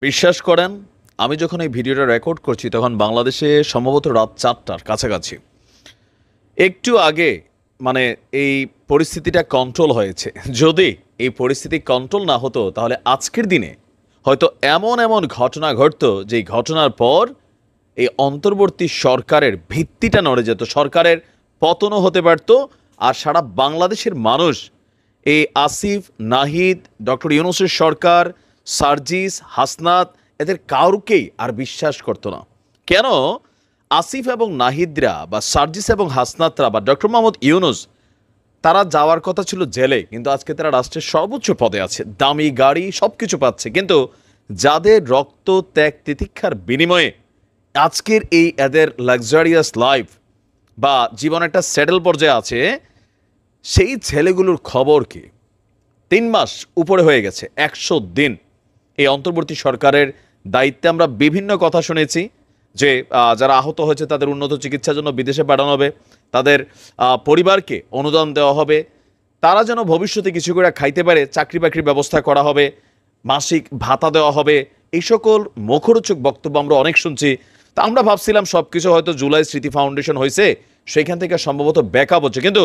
বিশ্বাস করেন, আমি যখন এই ভিডিওটা রেকর্ড করছি তখন বাংলাদেশে সম্ভবত রাত ৪টার কাছাকাছি। একটু আগে মানে এই পরিস্থিতিটা কন্ট্রোল হয়েছে। যদি এই পরিস্থিতি কন্ট্রোল না হতো তাহলে আজকের দিনে হয়তো এমন এমন ঘটনা ঘটতো যেই ঘটনার পর এই অন্তর্বর্তী সরকারের ভিত্তিটা নড়ে যেত, সরকারের পতনও হতে পারত। আর সারা বাংলাদেশের মানুষ এই আসিফ, নাহিদ, ডক্টর ইউনূসের সরকার, সার্জিস, হাসনাত এদের কাউকেই আর বিশ্বাস করতো না। কেন? আসিফ এবং নাহিদরা বা সার্জিস এবং হাসনাতরা বা ডক্টর মোহাম্মদ ইউনূস তারা যাওয়ার কথা ছিল জেলে, কিন্তু আজকে তারা রাষ্ট্রের সর্বোচ্চ পদে আছে, দামি গাড়ি সব কিছু পাচ্ছে। কিন্তু যাদের রক্ত, ত্যাগ, তিতিক্ষার বিনিময়ে আজকের এই এদের লাক্সারিয়াস লাইফ বা জীবন একটা সেটেল পর্যায়ে আছে, সেই ছেলেগুলোর খবর কি? ৩ মাস উপরে হয়ে গেছে, ১০০ দিন এই অন্তর্বর্তী সরকারের দায়িত্বে। আমরা বিভিন্ন কথা শুনেছি যে যারা আহত হয়েছে তাদের উন্নত চিকিৎসার জন্য বিদেশে পাঠানো হবে, তাদের পরিবারকে অনুদান দেওয়া হবে, তারা যেন ভবিষ্যতে কিছু করে খাইতে পারে, চাকরি বাকরির ব্যবস্থা করা হবে, মাসিক ভাতা দেওয়া হবে। এই সকল মুখরোচক বক্তব্য আমরা অনেক শুনছি। তা আমরা ভাবছিলাম সব কিছু হয়তো জুলাই স্মৃতি ফাউন্ডেশন হয়েছে, সেইখান থেকে সম্ভবত ব্যাকআপ হচ্ছে। কিন্তু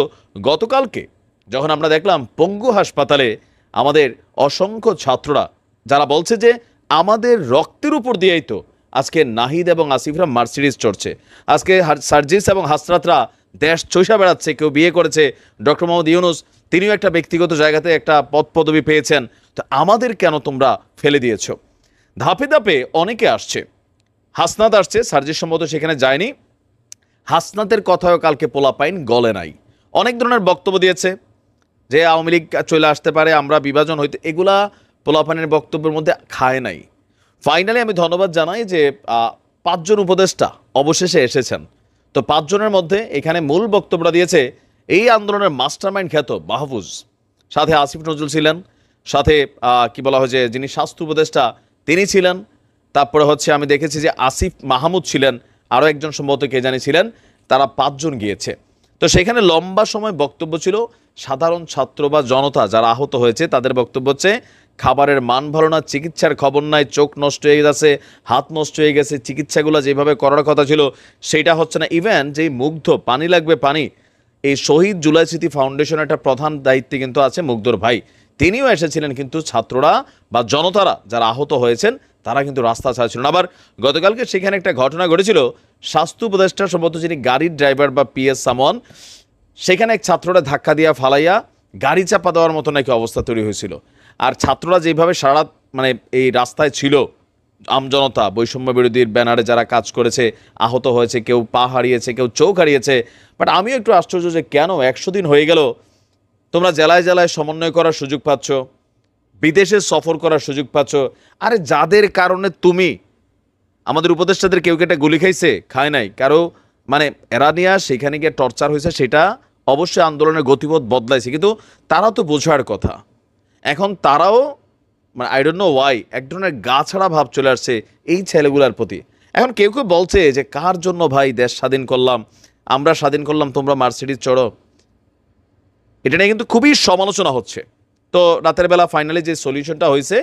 গতকালকে যখন আমরা দেখলাম পঙ্গু হাসপাতালে আমাদের অসংখ্য ছাত্ররা যারা বলছে যে আমাদের রক্তের উপর দিয়েই তো আজকে নাহিদ এবং আসিফরা মার্সিডিজ চড়ছে, আজকে সার্জিস এবং হাসরাতরা দেশ চৈষা বেড়াচ্ছে, কেউ বিয়ে করেছে, ডক্টর মোহাম্মদ ইউনূস তিনিও একটা ব্যক্তিগত জায়গাতে একটা পদ পদবি পেয়েছেন, তো আমাদের কেন তোমরা ফেলে দিয়েছ? ধাপে ধাপে অনেকে আসছে, হাসনাত আসছে, সার্জিস সম্ভবত সেখানে যায়নি। হাসনাতের কথাও কালকে পোলাপাইন গলে নাই, অনেক ধরনের বক্তব্য দিয়েছে যে আওয়ামী লীগ চলে আসতে পারে, আমরা বিভাজন হইতে, এগুলা পোলাপানের বক্তব্যের মধ্যে খায় নাই। ফাইনালি আমি ধন্যবাদ জানাই যে ৫ জন উপদেষ্টা অবশেষে এসেছেন। তো ৫ জনের মধ্যে এখানে মূল বক্তব্যটা দিয়েছে এই আন্দোলনের মাস্টারমাইন্ড খ্যাত মাহফুজ, সাথে আসিফ নজরুল ছিলেন, সাথে কি বলা হয় যে যিনি স্বাস্থ্য উপদেষ্টা তিনি ছিলেন, তারপরে হচ্ছে আমি দেখেছি যে আসিফ মাহমুদ ছিলেন, আরও একজন সম্ভবত কে জানি ছিলেন। তারা ৫ জন গিয়েছে। তো সেখানে লম্বা সময় বক্তব্য ছিল সাধারণ ছাত্র বা জনতা যারা আহত হয়েছে তাদের বক্তব্য হচ্ছে খাবারের মান ভালো না, চিকিৎসার খবর নাই, চোখ নষ্ট হয়ে গেছে, হাত নষ্ট হয়ে গেছে, চিকিৎসাগুলো যেভাবে করার কথা ছিল সেটা হচ্ছে না। ইভেন যেই মুগ্ধ পানি লাগবে পানি, এই শহীদ জুলাই স্মৃতি ফাউন্ডেশনের একটা প্রধান দায়িত্বে কিন্তু আছে মুগ্ধর ভাই, তিনিও এসেছিলেন, কিন্তু ছাত্ররা বা জনতারা যারা আহত হয়েছেন তারা কিন্তু রাস্তা ছাড়ছিলেন। আবার গতকালকে সেখানে একটা ঘটনা ঘটেছিল, স্বাস্থ্য উপদেষ্টা সম্ভবত যিনি গাড়ির ড্রাইভার বা পিএস সামন, সেখানে এক ছাত্ররা ধাক্কা দিয়া ফালাইয়া গাড়ি চাপা দেওয়ার মতো নাকি অবস্থা তৈরি হয়েছিল। আর ছাত্ররা যেভাবে সারা মানে এই রাস্তায় ছিল, আমজনতা বৈষম্য বিরোধীর ব্যানারে যারা কাজ করেছে, আহত হয়েছে, কেউ পা হারিয়েছে, কেউ চোখ হারিয়েছে। বাট আমিও একটু আশ্চর্য যে কেন ১০০ দিন হয়ে গেল তোমরা জেলায় জেলায় সমন্বয় করার সুযোগ পাচ্ছ, বিদেশে সফর করার সুযোগ পাচ্ছ। আরে যাদের কারণে তুমি আমাদের উপদেষ্টাদের কেউ কেটে গুলি খাইছে, খায় নাই কারো, মানে এরা নিয়ে সেখানে গিয়ে টর্চার হয়েছে, সেটা অবশ্যই আন্দোলনের গতিপথ বদলাইছে, কিন্তু তারা তো বোঝার কথা। এখন তারাও মানে আই ডোন্ট নো ওয়াই এক ধরনের গা ছাড়া ভাব চলে আসছে এই ছেলেগুলার প্রতি। এখন কেউ কেউ বলছে যে কার জন্য ভাই দেশ স্বাধীন করলাম, আমরা স্বাধীন করলাম, তোমরা মার্সিডিজ চড়ো। এটা নিয়ে কিন্তু খুবই সমালোচনা হচ্ছে। তো রাতের বেলা ফাইনালি যে সলিউশনটা হয়েছে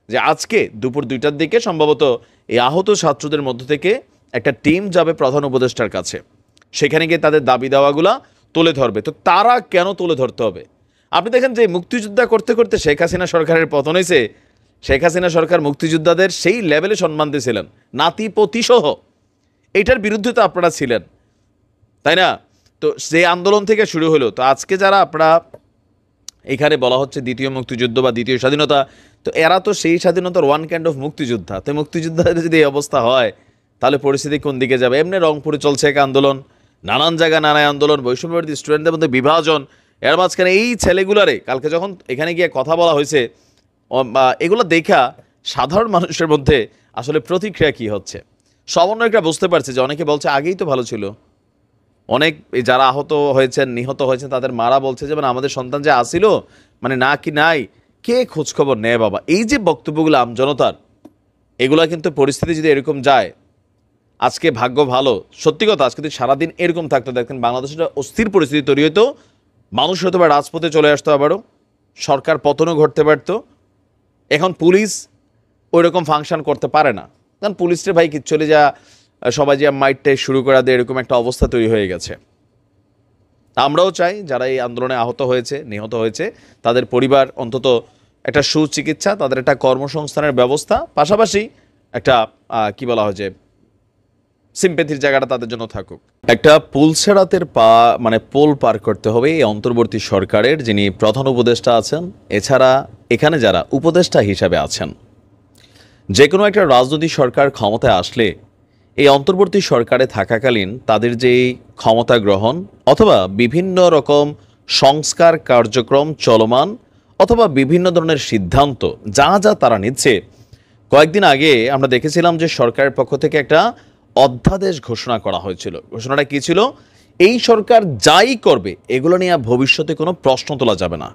যে আজকে দুপুর 2টার দিকে সম্ভবত এই আহত ছাত্রদের মধ্য থেকে একটা টিম যাবে প্রধান উপদেষ্টার কাছে, সেখানে গিয়ে তাদের দাবি দাওয়াগুলা তুলে ধরবে। তো তারা কেন তুলে ধরতে হবে? আপনি দেখেন যে মুক্তিযোদ্ধা করতে করতে শেখ হাসিনা সরকারের পতন হয়েছে, শেখ হাসিনা সরকার মুক্তিযোদ্ধাদের সেই লেভেলে সম্মান দিয়েছিলেন, নাতিপতি সহ। এইটার বিরুদ্ধে তো আপনারা ছিলেন, তাই না? তো সেই আন্দোলন থেকে শুরু হলো। তো আজকে যারা আপনারা এখানে বলা হচ্ছে দ্বিতীয় মুক্তিযুদ্ধ বা দ্বিতীয় স্বাধীনতা, তো এরা তো সেই স্বাধীনতার ওয়ান কাইন্ড অফ মুক্তিযোদ্ধা। তো মুক্তিযোদ্ধাদের যদি এই অবস্থা হয় তাহলে পরিস্থিতি কোন দিকে যাবে? এমনি রংপুরে চলছে এক আন্দোলন, নানান জায়গায় নানান আন্দোলন, বৈষম্যবিরোধী স্টুডেন্টদের মধ্যে বিভাজন, এর মাঝখানে এই ছেলেগুলারে কালকে যখন এখানে গিয়ে কথা বলা হয়েছে, এগুলো দেখা সাধারণ মানুষের মধ্যে আসলে প্রতিক্রিয়া কি হচ্ছে সমন্বয়করা বুঝতে পারছে যে অনেকে বলছে আগেই তো ভালো ছিল। অনেক যারা আহত হয়েছেন, নিহত হয়েছেন, তাদের মারা বলছে যে মানে আমাদের সন্তান যে আসিল, মানে না কি নাই, কে খোঁজখবর নেয় বাবা? এই যে বক্তব্যগুলো আমজনতার, এগুলা কিন্তু পরিস্থিতি যদি এরকম যায়, আজকে ভাগ্য ভালো, সত্যি কথা, আজকে যদি সারাদিন এরকম থাকতো দেখেন বাংলাদেশের অস্থির পরিস্থিতি তৈরি হতো, মানুষ হয়তো বা রাজপথে চলে আসতো, আবারও সরকার পতনও ঘটতে পারত। এখন পুলিশ ওই রকম ফাংশন করতে পারে না, কারণ পুলিশের ভাই চলে যা সবাই যে মাইটটাই শুরু করা দেয়, এরকম একটা অবস্থা তৈরি হয়ে গেছে। আমরাও চাই যারা এই আন্দোলনে আহত হয়েছে, নিহত হয়েছে, তাদের পরিবার অন্তত একটা সুচিকিৎসা, তাদের একটা কর্মসংস্থানের ব্যবস্থা, পাশাপাশি একটা কি বলা হয় যে সিম্পেথির জায়গাটা তাদের জন্য থাকুক। একটা পুলসেরাতের পোল পার করতে হবে এই অন্তর্বর্তী সরকারের যিনি প্রধান উপদেষ্টা আছেন, এছাড়া এখানে যারা উপদেষ্টা হিসাবে আছেন। যে কোনো একটা রাজনৈতিক সরকার ক্ষমতায় আসলে এই অন্তর্বর্তী সরকারে থাকাকালীন তাদের যে ক্ষমতা গ্রহণ অথবা বিভিন্ন রকম সংস্কার কার্যক্রম চলমান অথবা বিভিন্ন ধরনের সিদ্ধান্ত যা যা তারা নিচ্ছে, কয়েকদিন আগে আমরা দেখেছিলাম যে সরকারের পক্ষ থেকে একটা অধ্যাদেশ ঘোষণা করা হয়েছিল। ঘোষণাটা কি ছিল? এই সরকার যাই করবে এগুলো নিয়ে ভবিষ্যতে কোনো প্রশ্ন তোলা যাবে না,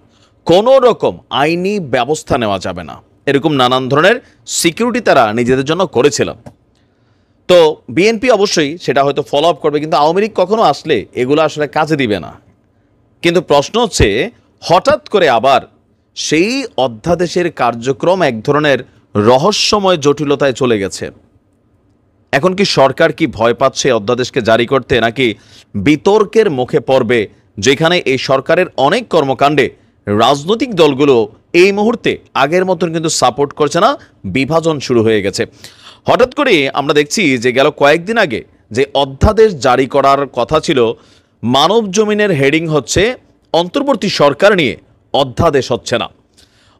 কোনো রকম আইনি ব্যবস্থা নেওয়া যাবে না, এরকম নানান ধরনের সিকিউরিটি তারা নিজেদের জন্য করেছিল। তো বিএনপি অবশ্যই সেটা হয়তো ফলো আপ করবে, কিন্তু আওয়ামী লীগ কখনো আসলে এগুলো আসলে কাজে দিবে না। কিন্তু প্রশ্ন হচ্ছে, হঠাৎ করে আবার সেই অধ্যাদেশের কার্যক্রম এক ধরনের রহস্যময় জটিলতায় চলে গেছে। এখন কি সরকার কি ভয় পাচ্ছে অধ্যাদেশকে জারি করতে, নাকি বিতর্কের মুখে পড়বে, যেখানে এই সরকারের অনেক কর্মকাণ্ডে রাজনৈতিক দলগুলো এই মুহূর্তে আগের মতন কিন্তু সাপোর্ট করছে না, বিভাজন শুরু হয়ে গেছে। হঠাৎ করে আমরা দেখছি যে গেল কয়েকদিন আগে যে অধ্যাদেশ জারি করার কথা ছিল, মানব জমিনের হেডিং হচ্ছে অন্তর্বর্তী সরকার নিয়ে অধ্যাদেশ হচ্ছে না।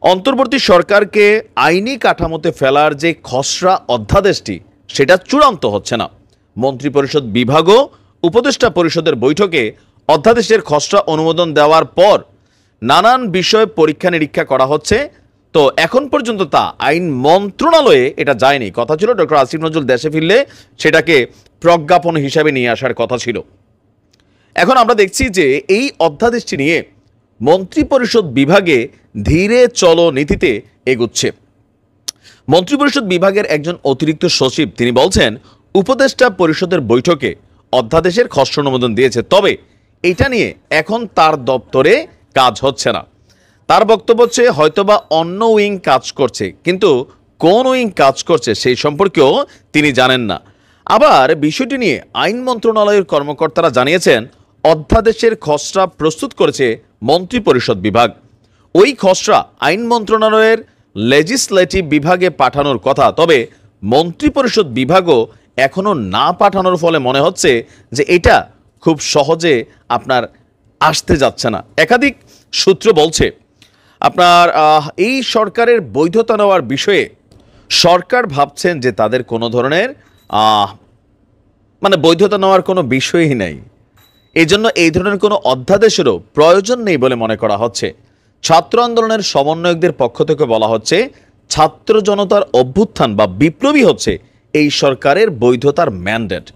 অন্তর্বর্তী সরকারকে আইনি কাঠামোতে ফেলার যে খসড়া অধ্যাদেশটি, সেটা চূড়ান্ত হচ্ছে না। মন্ত্রিপরিষদ বিভাগও উপদেষ্টা পরিষদের বৈঠকে অধ্যাদেশের খসড়া অনুমোদন দেওয়ার পর নানান বিষয় পরীক্ষা নিরীক্ষা করা হচ্ছে। তো এখন পর্যন্ত তা আইন মন্ত্রণালয়ে এটা যায়নি। কথা ছিল ডক্টর আসিফ নজরুল দেশে ফিরলে সেটাকে প্রজ্ঞাপন হিসাবে নিয়ে আসার কথা ছিল। এখন আমরা দেখছি যে এই অধ্যাদেশটি নিয়ে মন্ত্রিপরিষদ বিভাগে ধীরে চলো নীতিতে এগুচ্ছে। মন্ত্রিপরিষদ বিভাগের একজন অতিরিক্ত সচিব তিনি বলছেন, উপদেষ্টা পরিষদের বৈঠকে অধ্যাদেশের খসড়া অনুমোদন দিয়েছে, তবে এটা নিয়ে এখন তার দপ্তরে কাজ হচ্ছে না। তার বক্তব্য হচ্ছে হয়তোবা অন্য উইং কাজ করছে, কিন্তু কোন উইং কাজ করছে সেই সম্পর্কেও তিনি জানেন না। আবার বিষয়টি নিয়ে আইন মন্ত্রণালয়ের কর্মকর্তারা জানিয়েছেন, অধ্যাদেশের খসড়া প্রস্তুত করেছে মন্ত্রিপরিষদ বিভাগ। ওই খসড়া আইন মন্ত্রণালয়ের লেজিসলেটিভ বিভাগে পাঠানোর কথা, তবে মন্ত্রিপরিষদ বিভাগও এখনো না পাঠানোর ফলে মনে হচ্ছে যে এটা খুব সহজে আপনার আসতে যাচ্ছে না। একাধিক সূত্র বলছে আপনার এই সরকারের বৈধতা নেওয়ার বিষয়ে সরকার ভাবছেন যে তাদের কোনো ধরনের বৈধতা নেওয়ার কোনো বিষয়ই নেই, এই জন্য এই ধরনের কোনো অধ্যাদেশেরও প্রয়োজন নেই বলে মনে করা হচ্ছে। ছাত্র আন্দোলনের সমন্বয়কদের পক্ষ থেকে বলা হচ্ছে, ছাত্র জনতার অভ্যুত্থান বা বিপ্লবী হচ্ছে এই সরকারের বৈধতার ম্যান্ডেট।